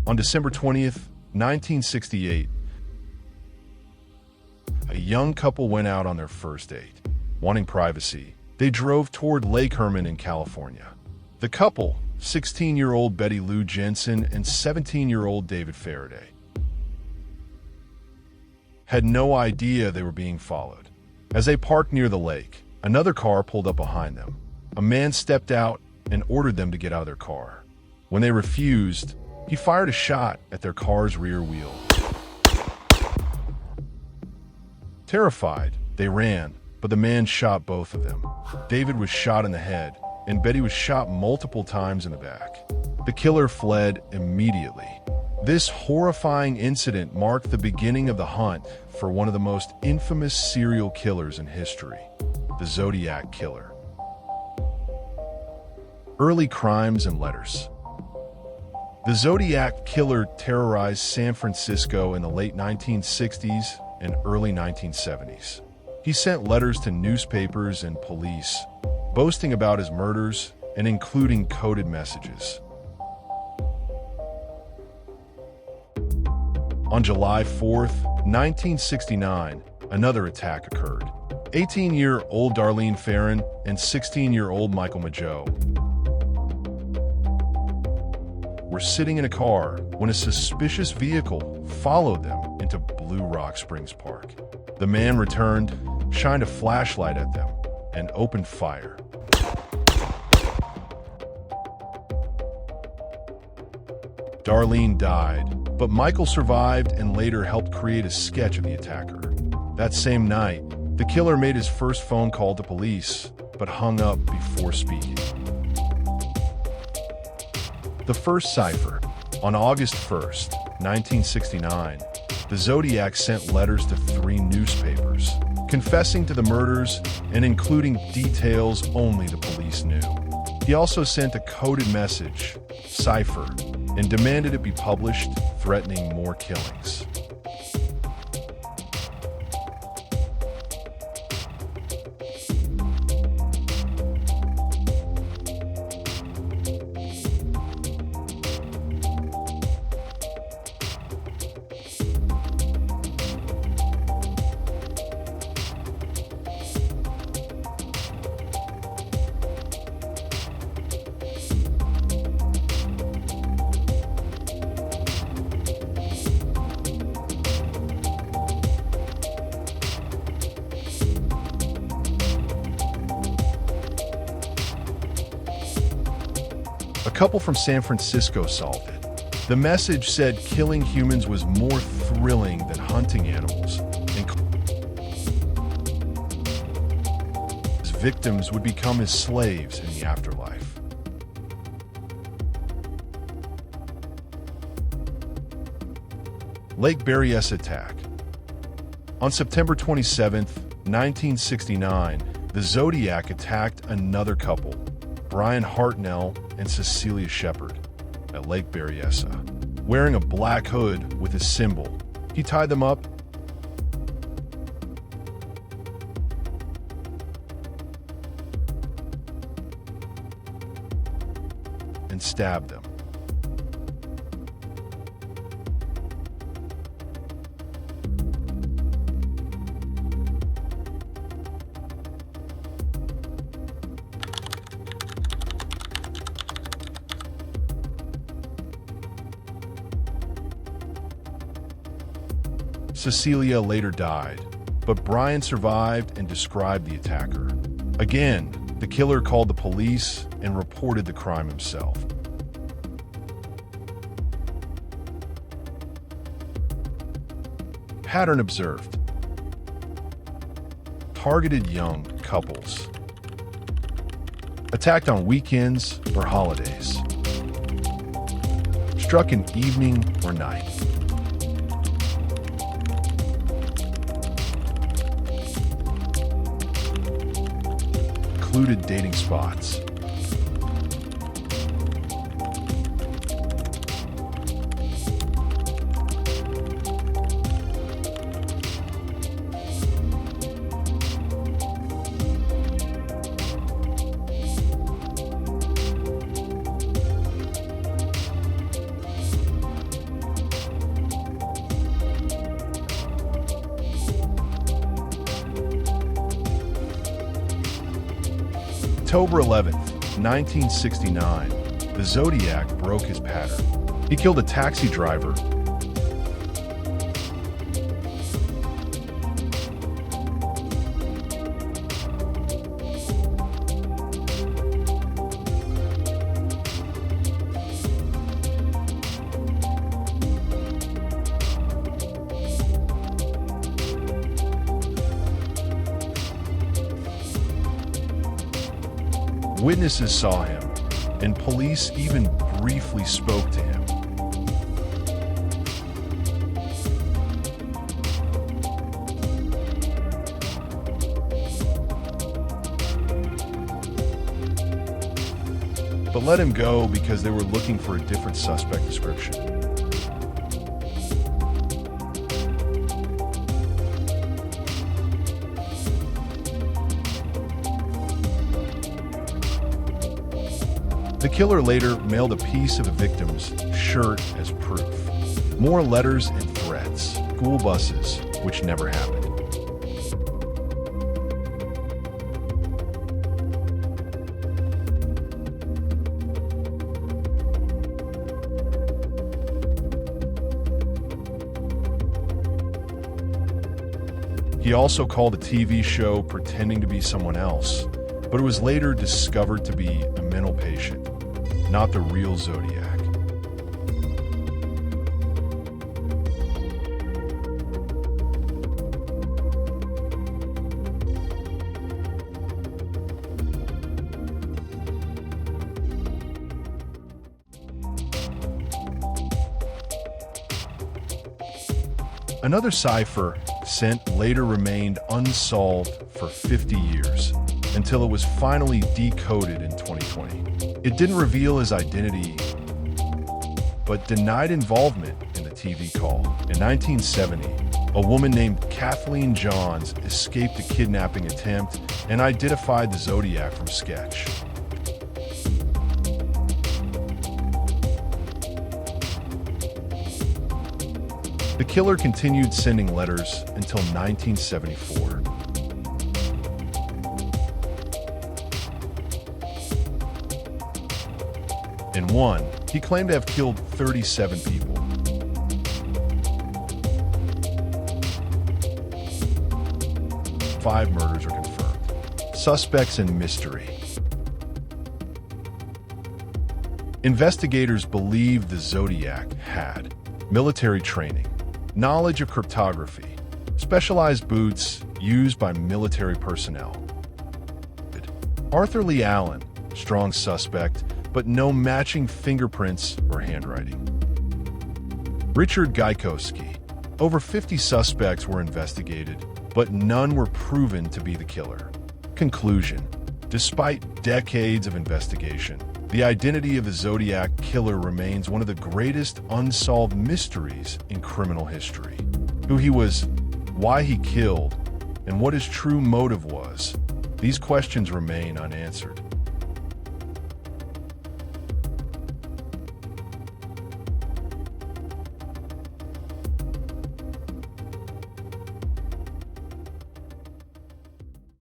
On December 20th, 1968, a young couple went out on their first date. Wanting privacy, they drove toward Lake Herman in California. The couple, 16-year-old Betty Lou Jensen and 17-year-old David Faraday, had no idea they were being followed. As they parked near the lake, another car pulled up behind them. A man stepped out and ordered them to get out of their car. When they refused, he fired a shot at their car's rear wheel. Terrified, they ran, but the man shot both of them. David was shot in the head, and Betty was shot multiple times in the back. The killer fled immediately. This horrifying incident marked the beginning of the hunt for one of the most infamous serial killers in history, the Zodiac Killer. Early crimes and letters. The Zodiac Killer terrorized San Francisco in the late 1960s and early 1970s. He sent letters to newspapers and police, boasting about his murders and including coded messages. On July 4th, 1969, another attack occurred. 18-year-old Darlene Ferrin and 16-year-old Michael Mageau were sitting in a car when a suspicious vehicle followed them into Blue Rock Springs Park. The man returned, shined a flashlight at them, and opened fire. Darlene died, but Michael survived and later helped create a sketch of the attacker. That same night, the killer made his first phone call to police, but hung up before speaking. The first cipher. On August 1st, 1969, the Zodiac sent letters to 3 newspapers, confessing to the murders and including details only the police knew. He also sent a coded message, cipher, and demanded it be published, threatening more killings. A couple from San Francisco solved it. The message said killing humans was more thrilling than hunting animals, and his victims would become his slaves in the afterlife. Lake Berryessa attack. On September 27, 1969, the Zodiac attacked another couple, Brian Hartnell and Cecilia Shepard, at Lake Berryessa. Wearing a black hood with a symbol, he tied them up and stabbed them. Cecilia later died, but Brian survived and described the attacker. Again, the killer called the police and reported the crime himself. Pattern observed. Targeted young couples. Attacked on weekends or holidays. Struck in evening or night. Included dating spots. October 11th, 1969, the Zodiac broke his pattern. He killed a taxi driver, witnesses saw him, and police even briefly spoke to him. But let him go because they were looking for a different suspect description. The killer later mailed a piece of the victim's shirt as proof. More letters and threats, school buses, which never happened. He also called a TV show pretending to be someone else, but it was later discovered to be a mental patient, not the real Zodiac. Another cipher sent later remained unsolved for 50 years, until it was finally decoded in 2020. It didn't reveal his identity, but denied involvement in the TV call. In 1970, a woman named Kathleen Johns escaped a kidnapping attempt and identified the Zodiac from sketch. The killer continued sending letters until 1974. In one, he claimed to have killed 37 people. Five murders are confirmed. Suspects in mystery. Investigators believe the Zodiac had military training, knowledge of cryptography, specialized boots used by military personnel. Arthur Lee Allen, strong suspect, but no matching fingerprints or handwriting. Richard Gaikowski. Over 50 suspects were investigated, but none were proven to be the killer. Conclusion. Despite decades of investigation, the identity of the Zodiac Killer remains one of the greatest unsolved mysteries in criminal history. Who he was, why he killed, and what his true motive was, these questions remain unanswered.